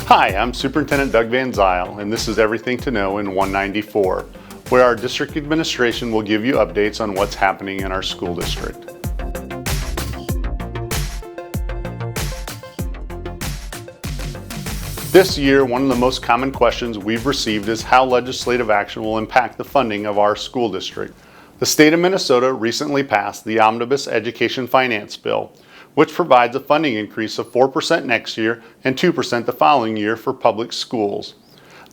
Hi, I'm Superintendent Doug Van Zyl, and this is Everything to Know in 194, where our district administration will give you updates on what's happening in our school district. This year, one of the most common questions we've received is how legislative action will impact the funding of our school district. The state of Minnesota recently passed the Omnibus Education Finance Bill, which provides a funding increase of 4% next year and 2% the following year for public schools.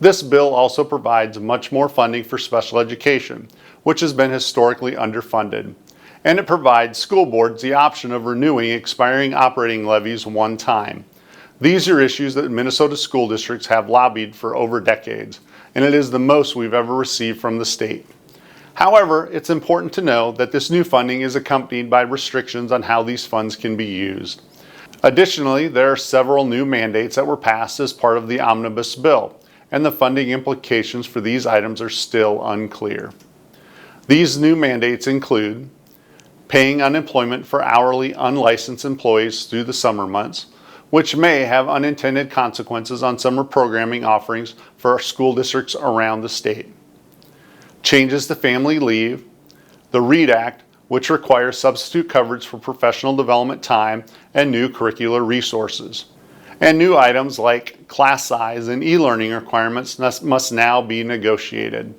This bill also provides much more funding for special education, which has been historically underfunded. And it provides school boards the option of renewing expiring operating levies one time. These are issues that Minnesota school districts have lobbied for over decades, and it is the most we've ever received from the state. However, it's important to know that this new funding is accompanied by restrictions on how these funds can be used. Additionally, there are several new mandates that were passed as part of the Omnibus bill, and the funding implications for these items are still unclear. These new mandates include paying unemployment for hourly unlicensed employees through the summer months, which may have unintended consequences on summer programming offerings for our school districts around the state. Changes to family leave, the READ Act, which requires substitute coverage for professional development time and new curricular resources. And new items like class size and e-learning requirements must now be negotiated.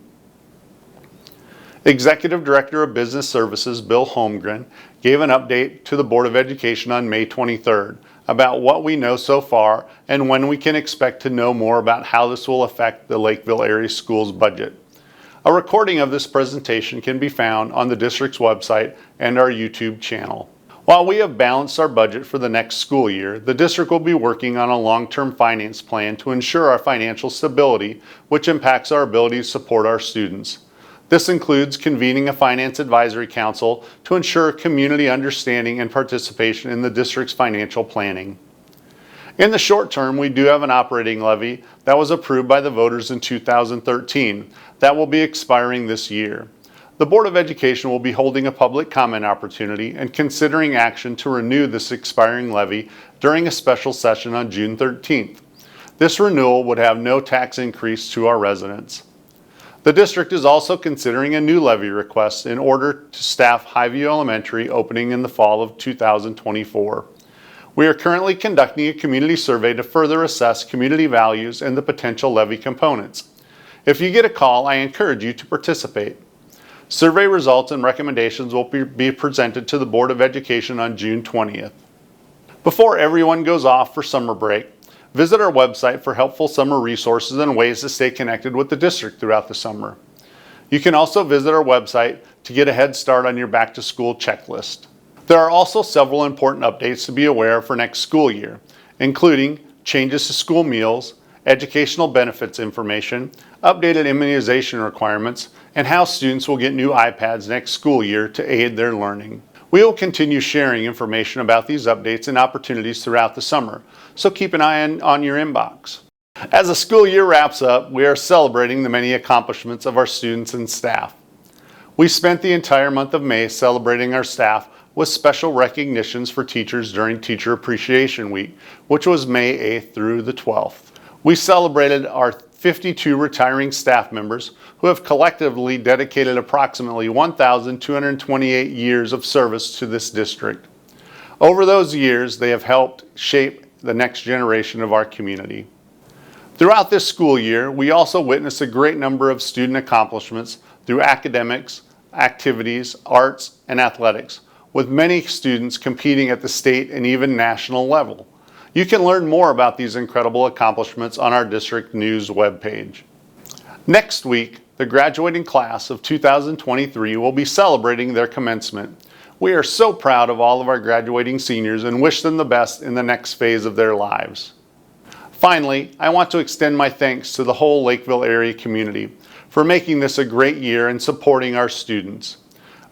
Executive Director of Business Services Bill Holmgren gave an update to the Board of Education on May 23rd about what we know so far and when we can expect to know more about how this will affect the Lakeville Area Schools budget. A recording of this presentation can be found on the district's website and our YouTube channel. While we have balanced our budget for the next school year, the district will be working on a long-term finance plan to ensure our financial stability, which impacts our ability to support our students. This includes convening a finance advisory council to ensure community understanding and participation in the district's financial planning. In the short term, we do have an operating levy that was approved by the voters in 2013 that will be expiring this year. The Board of Education will be holding a public comment opportunity and considering action to renew this expiring levy during a special session on June 13th. This renewal would have no tax increase to our residents. The district is also considering a new levy request in order to staff Highview Elementary opening in the fall of 2024. We are currently conducting a community survey to further assess community values and the potential levy components. If you get a call, I encourage you to participate. Survey results and recommendations will be presented to the Board of Education on June 20th. Before everyone goes off for summer break, visit our website for helpful summer resources and ways to stay connected with the district throughout the summer. You can also visit our website to get a head start on your back-to-school checklist. There are also several important updates to be aware of for next school year, including changes to school meals, educational benefits information, updated immunization requirements, and how students will get new iPads next school year to aid their learning. We will continue sharing information about these updates and opportunities throughout the summer, so keep an eye on your inbox. As the school year wraps up, we are celebrating the many accomplishments of our students and staff. We spent the entire month of May celebrating our staff with special recognitions for teachers during Teacher Appreciation Week, which was May 8th through the 12th. We celebrated our 52 retiring staff members who have collectively dedicated approximately 1,228 years of service to this district. Over those years, they have helped shape the next generation of our community. Throughout this school year, we also witnessed a great number of student accomplishments through academics, activities, arts, and athletics, with many students competing at the state and even national level. You can learn more about these incredible accomplishments on our district news webpage. Next week, the graduating class of 2023 will be celebrating their commencement. We are so proud of all of our graduating seniors and wish them the best in the next phase of their lives. Finally, I want to extend my thanks to the whole Lakeville area community for making this a great year and supporting our students.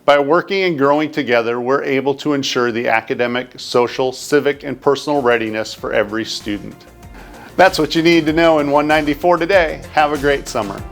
By working and growing together, we're able to ensure the academic, social, civic, and personal readiness for every student. That's what you need to know in 194 today. Have a great summer.